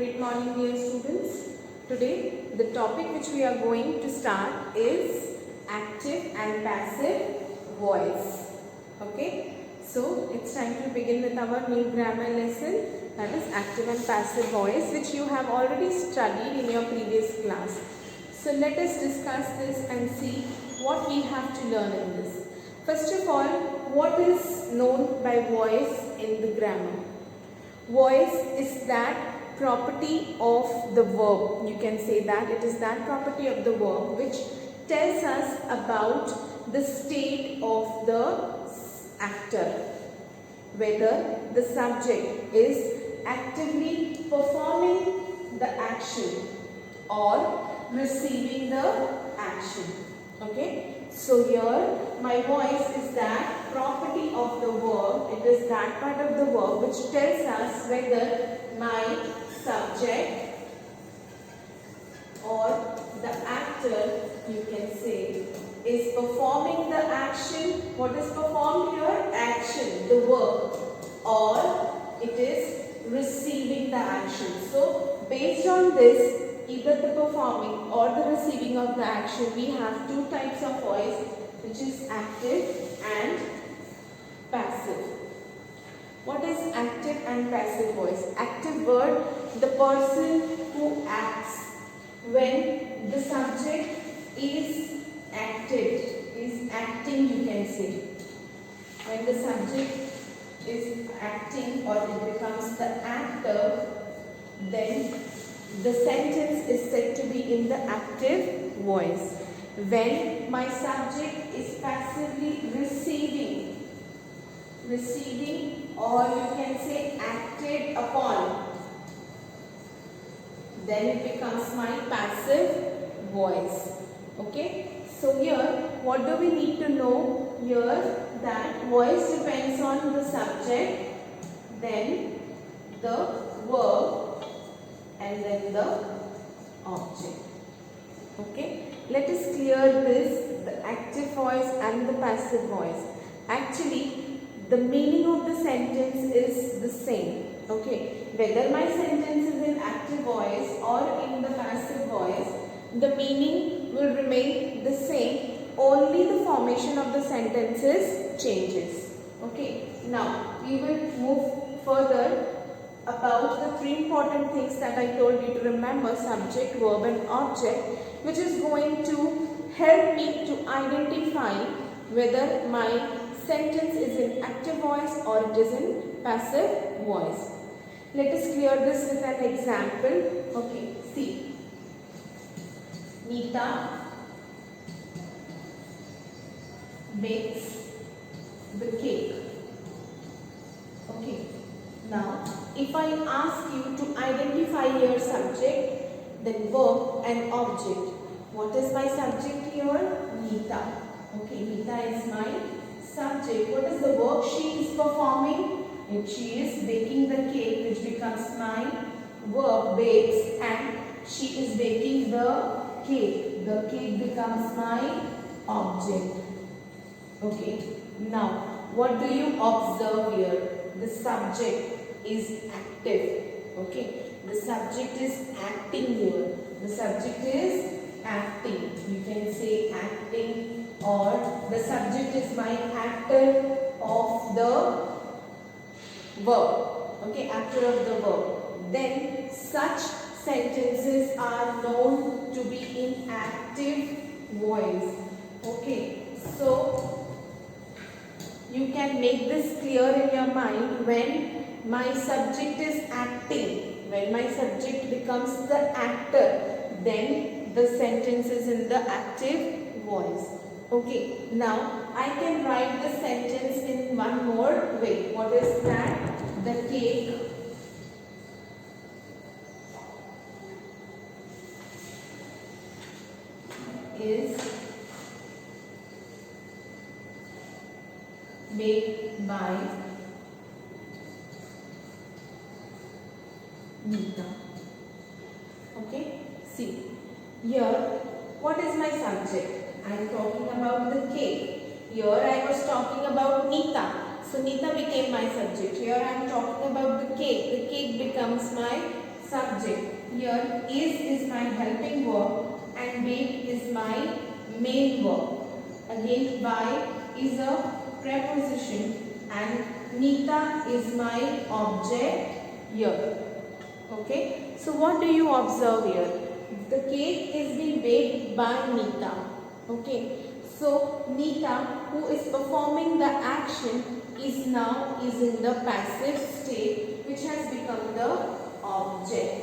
Great morning, dear students. Today, the topic which we are going to start is active and passive voice. Okay, so it's time to begin with our new grammar lesson, that is active and passive voice, which you have already studied in your previous class. So let us discuss this and see what we have to learn in this. First of all, what is known by voice in the grammar? Voice is that property of the verb. You can say that it is that property of the verb which tells us about the state of the actor, whether the subject is actively performing the action or receiving the action. Okay, so here my voice is that property of the verb. It is that part of the verb which tells us whether my subject or the actor, you can say, is performing the action. What is performed here? Action, the verb, or it is receiving the action. So based on this, either the performing or the receiving of the action, we have two types of voice, which is active and passive. What is active and passive voice? Active word, the person who acts. When the subject is acting, you can say. When the subject is acting or it becomes the actor, then the sentence is said to be in the active voice. When my subject is passively receiving or you can say acted upon, then it becomes my passive voice. Okay, so here what do we need to know here? That voice depends on the subject, then the verb, and then the object. Okay, let us clear this, the active voice and the passive voice. Actually, the meaning of the sentence is the same. Okay, whether my sentence is in active voice or in the passive voice, the meaning will remain the same, only the formation of the sentences changes. Okay, now we will move further about the three important things that I told you to remember: subject, verb and object, which is going to help me to identify whether my sentence is in active voice or it is in passive voice. Let us clear this with an example. Okay, see. Nita bakes the cake. Okay. Now, if I ask you to identify your subject, then verb and object. What is my subject here? Nita. Okay, Nita is my subject. What is the work she is performing? And she is baking the cake, which becomes my verb, bakes, and she is baking the cake. The cake becomes my object. Okay. Now, what do you observe here? The subject is active. Okay, the subject is acting here. The subject is acting. You can say acting, or the subject is my actor of the verb. Okay, actor of the verb. Then such sentences are known to be in active voice. Okay, so you can make this clear in your mind. When my subject is acting, when my subject becomes the actor, then the sentence is in the active voice. Okay, now I can write the sentence in one more way. What is that? The cake is baked by Nita. Okay, see here, what is my subject? I am talking about the cake. Here I was talking about Nita. So Nita became my subject. Here I am talking about the cake. The cake becomes my subject. Here is my helping verb and bake is my main verb. Again, by is a preposition and Nita is my object here. Okay. So what do you observe here? The cake is being baked by Nita. Okay. So Nita, who is performing the action, is in the passive state, which has become the object.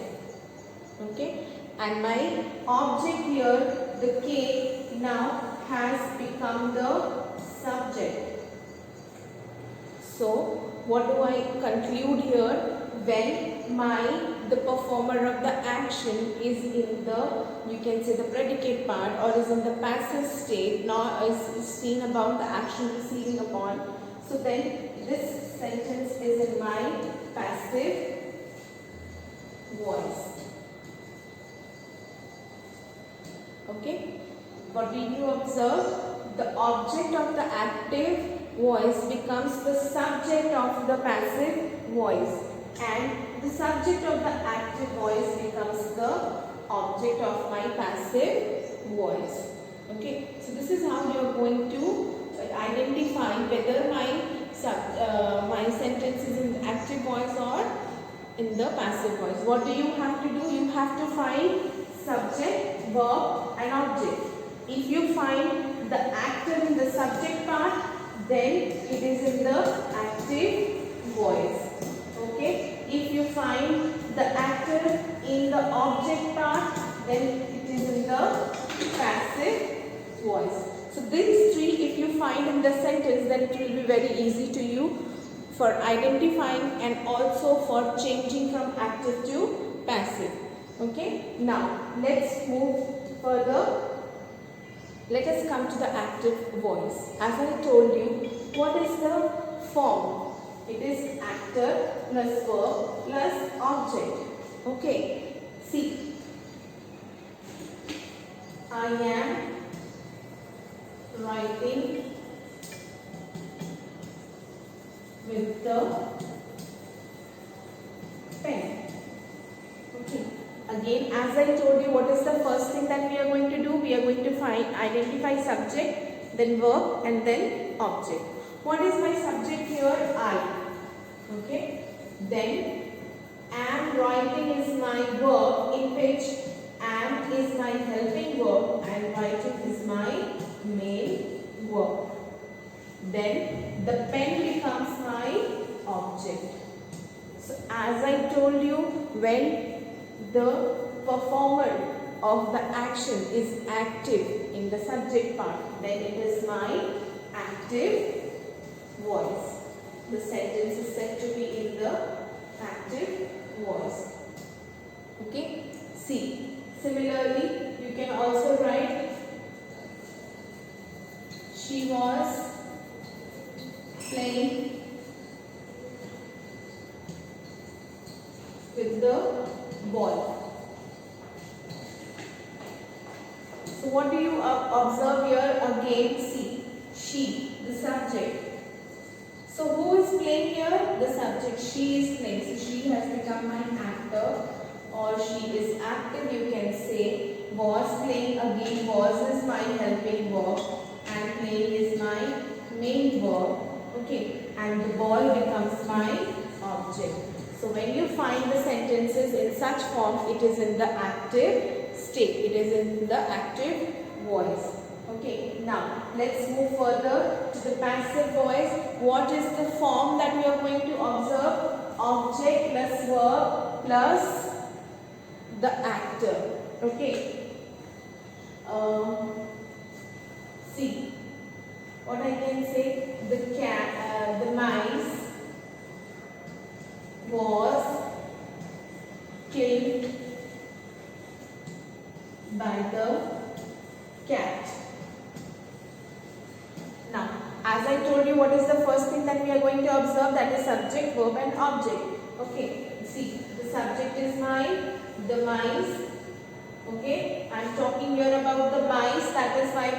Okay. And my object here, the cake, now has become the subject. So what do I conclude here? When the performer of the action is in the, you can say, the predicate part, or is in the passive state, now is seen about the action receiving upon. So then this sentence is in my passive voice. Okay. What did you observe? The object of the active voice becomes the subject of the passive voice, and the subject of the active voice becomes the object of my passive voice. Okay. So this is how you are going to identify whether my sentence is in the active voice or in the passive voice. What do you have to do? You have to find subject, verb and object. If you find the actor in the subject part, then it is in the active voice. Okay. If you find the actor in the object part, then it is in the passive voice. So these three, if you find in the sentence, then it will be very easy to you for identifying and also for changing from active to passive. Okay. Now let's move further. Let us come to the active voice. As I told you, what is the form? It is actor plus verb plus object. Okay. See, I am writing with the pen. Okay. Again, as I told you, what is the first thing that we are going to do? We are going to identify subject, then verb and then object. What is my subject here? I. Okay. Then am writing is my verb, in which am is my helping verb and writing is my main verb. Then the pen becomes my object. So as I told you, when the performer of the action is active in the subject part, then it is my active voice. The sentence is said to be in the active voice. Okay. See, similarly, you can also write, she was playing with the ball. So what do you observe here? Again, see, she, the subject. So who is playing here? The subject. She is playing. So she has become my actor, or she is active, you can say. Was playing, again was is my helping verb and playing is my main verb. Okay, and the ball becomes my object. So when you find the sentences in such form, it is in the active state. It is in the active voice. Okay, now let's move further to the passive voice. What is the form that we are going to observe? Object plus verb plus the actor. Okay. See, what I can say, the mice was killed by the cat. Now, as I told you, what is the first thing that we are going to observe? That is subject, verb and object. Okay, see, the subject is the mice. Okay, I am talking here about the mice, that is why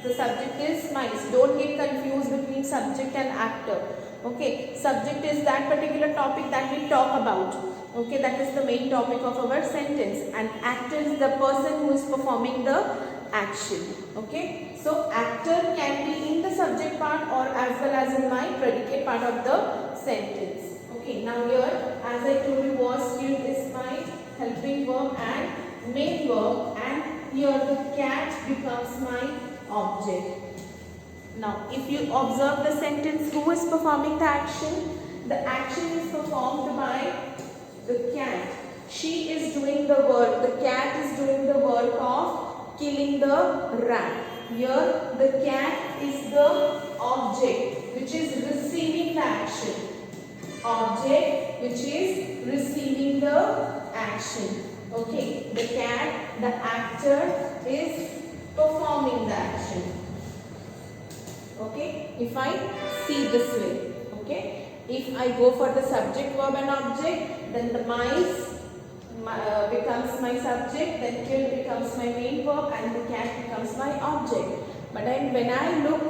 the subject is mice. Don't get confused between subject and actor. Okay, subject is that particular topic that we talk about. Okay, that is the main topic of our sentence. An actor is the person who is performing the action. Okay, so actor can be in the subject part or as well as in my predicate part of the sentence. Okay, now here as I told you, was killed is my helping verb and main verb, and here the cat becomes my object. Now if you observe the sentence, who is performing the action? The action is performed by the cat. She is doing the work. The cat is doing the work of killing the rat. Here the cat is the object which is receiving the action. Object which is receiving the action. Okay, the cat, the actor is performing the action. Okay, if I see this way. Okay. If I go for the subject, verb and object, then the mice becomes my subject, then kill becomes my main verb and the cat becomes my object. But then when I look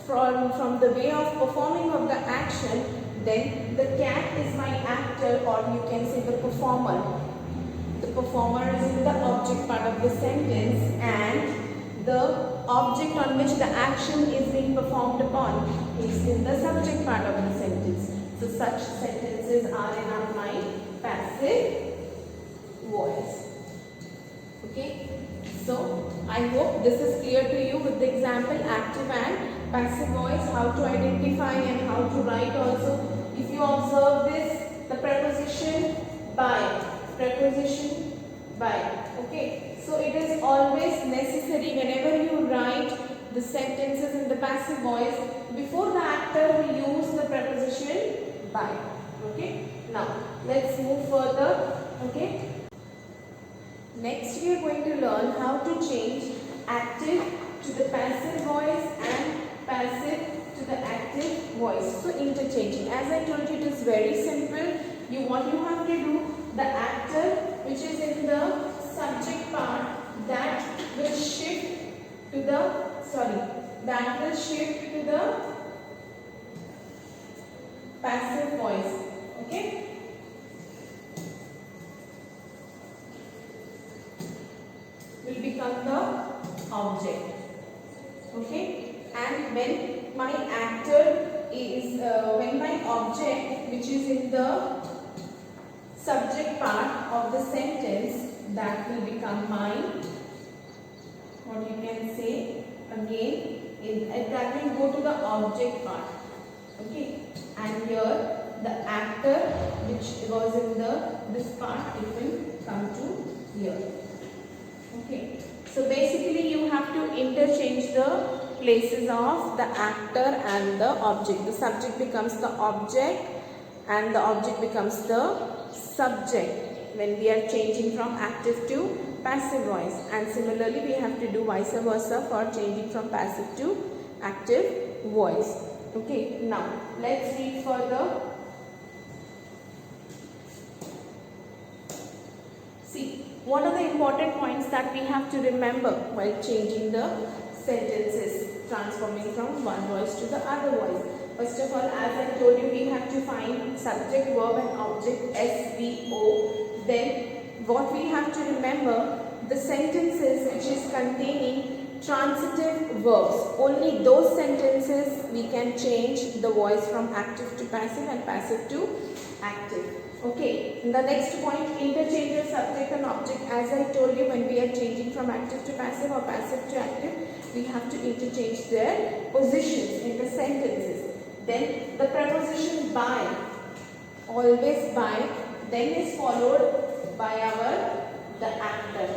from the way of performing of the action, then the cat is my actor, or you can say the performer. The performer is in the object part of the sentence, and the object on which the action is being performed upon is in the subject part of the sentence. So such sentences are in my passive voice. Okay. So I hope this is clear to you with the example active and passive voice, how to identify and how to write also. If you observe this, the preposition by. Preposition by. Okay. So it is always necessary whenever you write the sentences in the passive voice, before the actor will use the preposition by. Okay. Now let's move further. Okay. Next we are going to learn how to change active to the passive voice and passive to the active voice. So interchanging. As I told you, it is very simple. What you have to do, the actor which is in the subject part, that will shift to the passive voice. Okay. Will become the object. Okay. And when my actor is when my object which is in the subject part of the sentence, that will become my, what you can say again, that will go to the object part. Okay. And here the actor which was in this part, it will come to here. Okay. So basically you have to interchange the places of the actor and the object. The subject becomes the object and the object becomes the subject when we are changing from active to passive voice, and similarly we have to do vice versa for changing from passive to active voice. Okay, now let's read further. See, what are the important points that we have to remember while changing the sentences, transforming from one voice to the other voice? First of all, as I told you, we have to find subject, verb and object, SVO. Then what we have to remember, the sentences which is containing transitive verbs. Only those sentences we can change the voice from active to passive and passive to active. Okay, the next point, interchange of subject and object. As I told you, when we are changing from active to passive or passive to active, we have to interchange their positions in the sentences. Then the preposition by, always by, then is followed by the actor.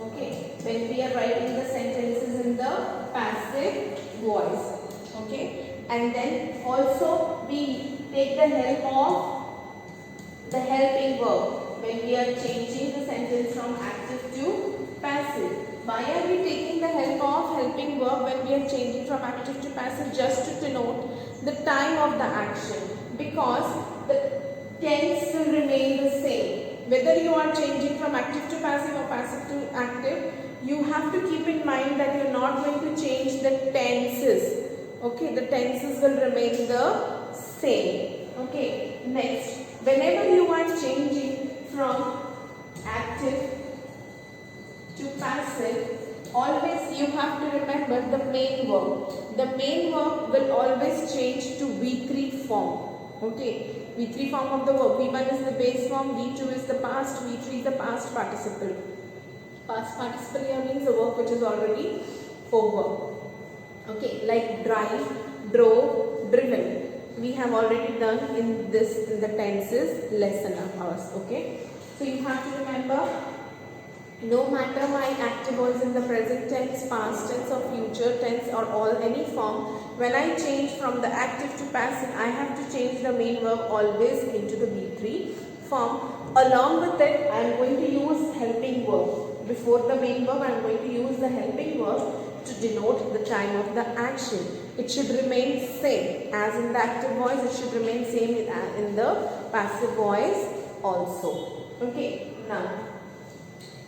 Okay, when we are writing the sentences in the passive voice. Okay, and then also we take the help of the helping verb when we are changing the sentence from active to passive. Why are we taking the help of helping verb when we are changing from active to passive? Just to denote the time of the action, because the tense will remain the same. Whether you are changing from active to passive or passive to active, you have to keep in mind that you are not going to change the tenses. Okay, the tenses will remain the same. Okay, next, whenever you are changing from active to passive, always you have to remember the main verb. The main verb will always change to V3 form. Okay, V3 form of the verb. V1 is the base form, V2 is the past, V3 is the past participle. Past participle here means the verb which is already over. Okay, like drive, drove, driven. We have already done in the tenses lesson of ours. Okay, so you have to remember, no matter my active voice in the present tense, past tense or future tense or all any form, when I change from the active to passive, I have to change the main verb always into the V3 form. Along with it, I am going to use helping verb. Before the main verb, I am going to use the helping verb to denote the time of the action. It should remain same as in the active voice. It should remain same in the passive voice also. Okay, now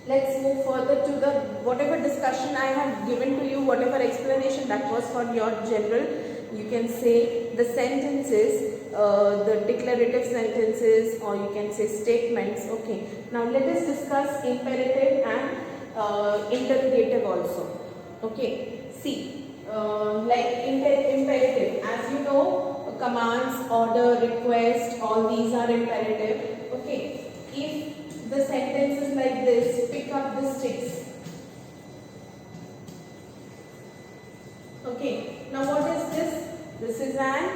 let's move further to the whatever discussion I have given to you, whatever explanation that was for your general, you can say the sentences, the declarative sentences, or you can say statements. Okay, now let us discuss imperative and interrogative also. Okay, see, like imperative, as you know, commands, order, request, all these are imperative. Okay, if the sentence is like this, pick up the sticks. Okay, now what is this? This is an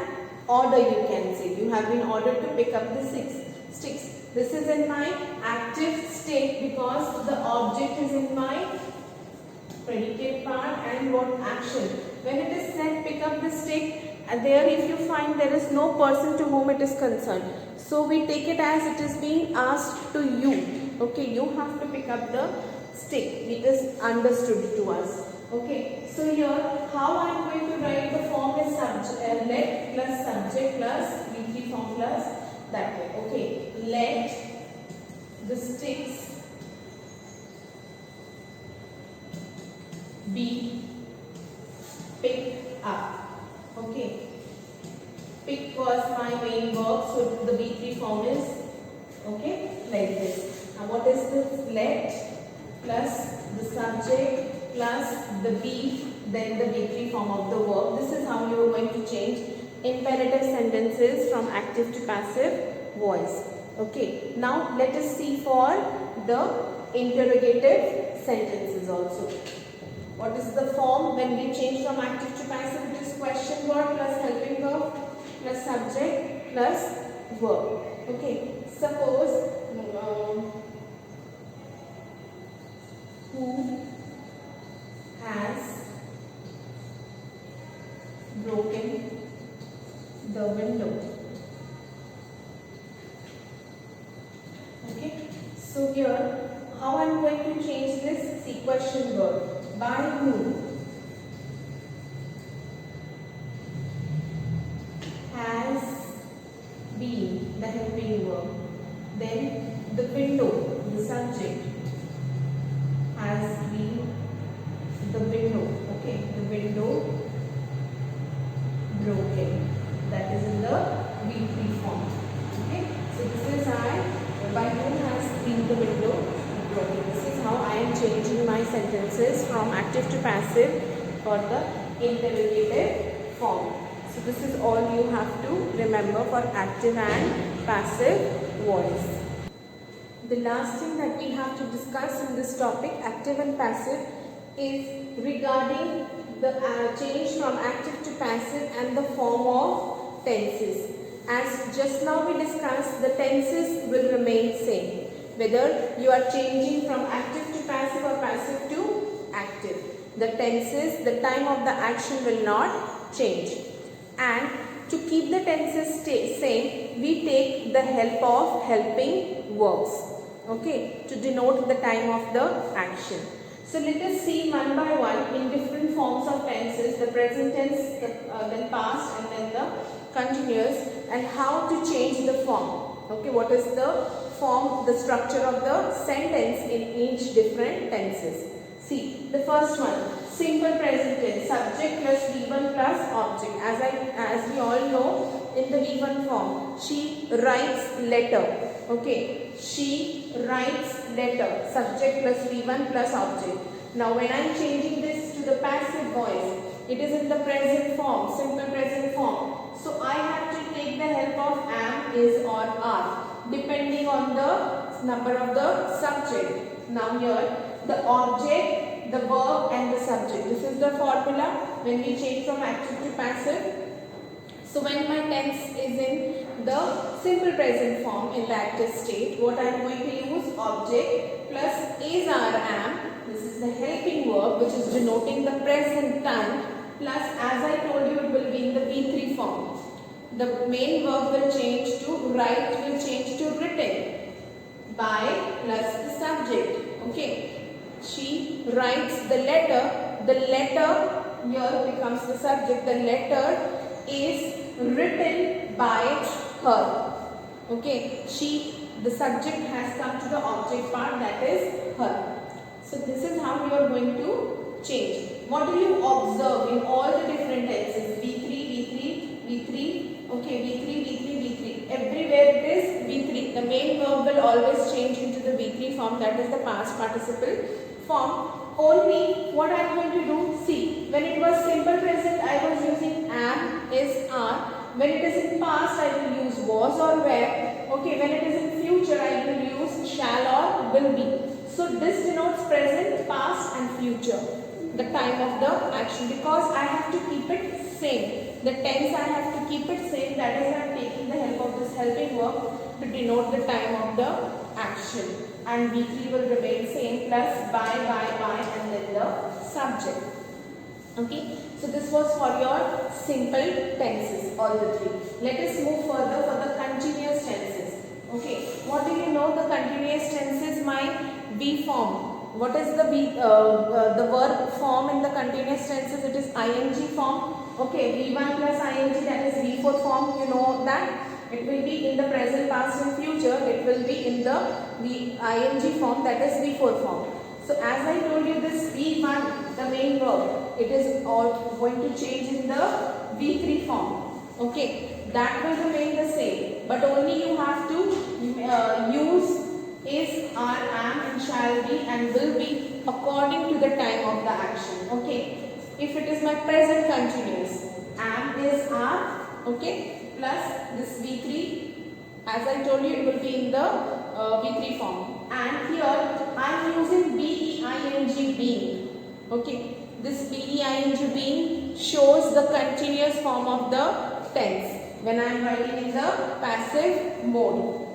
order, you can say. You have been ordered to pick up the sticks. This is in my active state because the object is in my predicate part and what action. When it is said pick up the stick, there if you find there is no person to whom it is concerned, so we take it as it is being asked to you. Okay, you have to pick up the stick. It is understood to us. Okay, so here how I am going to write the form is subject, let plus subject plus V3 form plus that way. Okay, let the sticks be picked up. Okay, pick was my main verb, so the V3 form is okay like this. Now what is this? Let plus the subject plus the be, then the V3 form of the verb. This is how you are going to change imperative sentences from active to passive voice. Okay, now let us see for the interrogative sentences also. What is the form when we change from active to passive? It is question word plus helping verb plus subject plus verb. Okay, suppose who has broken the window? Okay, so here how I am going to change this? See, question verb. By whom? Has been, the helping verb. Then the window, the subject. Has been the window. Okay, the window broken. That is in the V3 form. Okay, so this is by whom has been the window broken. This is how I am changing my sentences from active to passive for the interrogative form. So this is all you have to remember for active and passive voice. The last thing that we have to discuss in this topic, active and passive, is regarding the change from active to passive and the form of tenses. As just now we discussed, the tenses will remain same. Whether you are changing from active to passive or passive to active, the tenses, the time of the action will not change. And to keep the tenses same, we take the help of helping verbs, okay, to denote the time of the action. So let us see one by one in different forms of tenses, the present tense, then past, and then the continuous, and how to change the form. Okay, what is the form, the structure of the sentence in each different tenses. See, the first one, simple present tense, subject plus V1 plus object. As we all know, in the V1 form. She writes letter. Okay, she writes letter. Subject plus V1 plus object. Now when I am changing this to the passive voice, it is in the present form, simple present form. So I have to take the help of am, is or are depending on the number of the subject. Now here the object, the verb and the subject. This is the formula when we change from active to passive. So when my tense is in the simple present form in the active state, what I am going to use? Object plus is or am. This is the helping verb which is denoting the present time, plus as I told you it will be in the V3 form. The main verb will change to write, will change to written by plus the subject. Okay, she writes the letter. The letter here becomes the subject. The letter is written by her. Okay, the subject has come to the object part, that is her. So this is how you are going to change. What do you observe in all the different tenses? V3, V3, V3, okay, V3, V3, V3. Everywhere it is V3. The main verb will always change into the V3 form, that is the past participle form. Only what I am going to do, see, when it was simple present I was using am, is, are. When it is in past I will use was or were. Okay, when it is in future I will use shall or will be. So this denotes present, past and future, the time of the action, because I have to keep it same. The tense I have to keep it same, that is I am taking the help of this helping verb to denote the time of the action. And V3 will remain same plus by, and then the subject. Okay, so this was for your simple tenses, all the three. Let us move further for the continuous tenses. Okay, what do you know the continuous tenses? My V form. What is the verb form in the continuous tenses? It is ing form. Okay, V1 plus ing, that is V4 form. You know that. It will be in the present, past and future. It will be in the ing form, that is V4 form. So as I told you, this V1, the main verb, it is all going to change in the V3 form. Okay, that will remain the same. But only you have to use is, are, am and shall be and will be according to the time of the action. Okay, if it is my present continuous, am, is, are, okay, plus this V3, as I told you, it will be in the V3 form. And here I am using being, being. Okay, this being, being shows the continuous form of the tense when I am writing in the passive mode.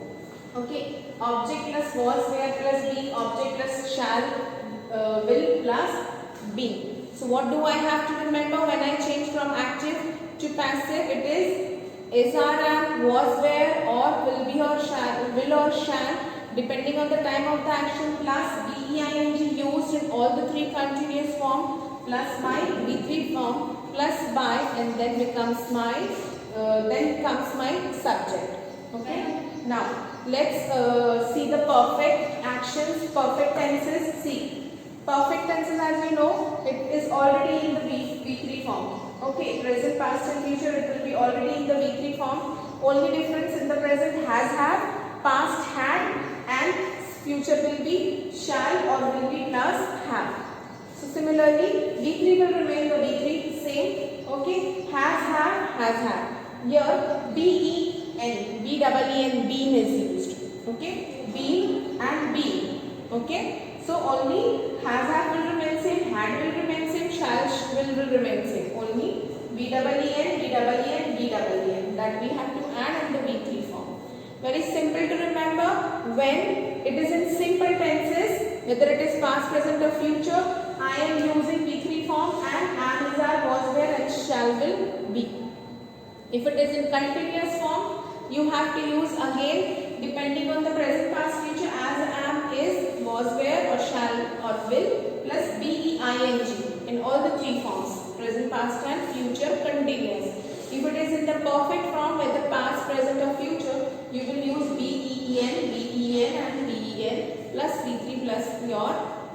Okay, object plus was, where plus being, object plus shall, will plus be. So what do I have to remember when I change from active to passive? It is, are, am, was, where, or will be or shall, will or shall, depending on the time of the action, plus being used in all the three continuous form, plus my V3 form, plus by, and then becomes my comes my subject. Okay, now let's see the perfect actions, perfect tenses. See, perfect tenses, as you know, it is already in the V3 form. Okay, present, past and future, it will be already in the V3 form. Only difference in the present has, have, past had, and future will be shall or will be plus have. So similarly, V3 will remain the V3 same. Okay, has, have, has, have. Here B-E-N, B-double-E-N, been is used. Okay, been and been. Okay, so only has, have will remain same, had will remain same, shall will remain same. Only B-double-E-N, B-double-E-N, B-double-E-N, that we have to add in the V3 form. Very simple to remember. When it is in simple tenses, whether it is past, present or future, I am using V3 form and am, is, are, was, were and shall will be. If it is in continuous form, you have to use again depending on the present, past, future, as, am, is, was, were or shall or will plus being in all the three forms, present, past and future continuous. If it is in the perfect form, whether past, present or future, you will use BEN and BEN plus V3 plus your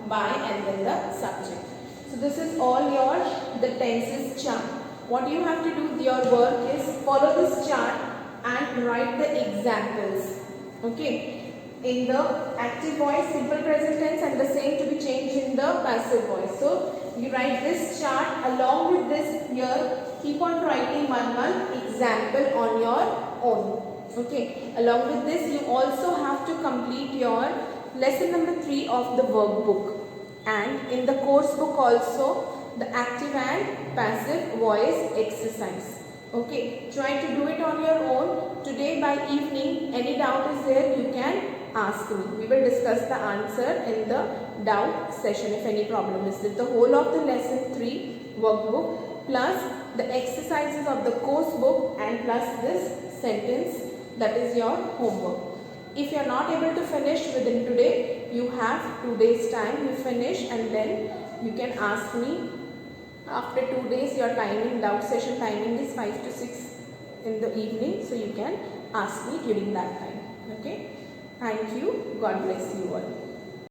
by and then the subject. So this is all your the tenses chunk. what you have to do, your work is follow this chart and write the examples. Okay, in the active voice, simple present tense, and the same to be changed in the passive voice. So you write this chart along with this here. Keep on writing one example on your own. Okay, along with this you also have to complete your lesson number 3 of the workbook, and in the course book also the active and passive voice exercise. Okay, try to do it on your own. Today by evening, any doubt is there, you can ask me. We will discuss the answer in the doubt session if any problem is there. The whole of the lesson 3 workbook plus the exercises of the course book and plus this sentence, that is your homework. If you are not able to finish within today, you have 2 days time, you finish, and then you can ask me after 2 days. Your timing, doubt session timing is 5 to 6 in the evening, so you can ask me during that time. Okay, thank you. God bless you all.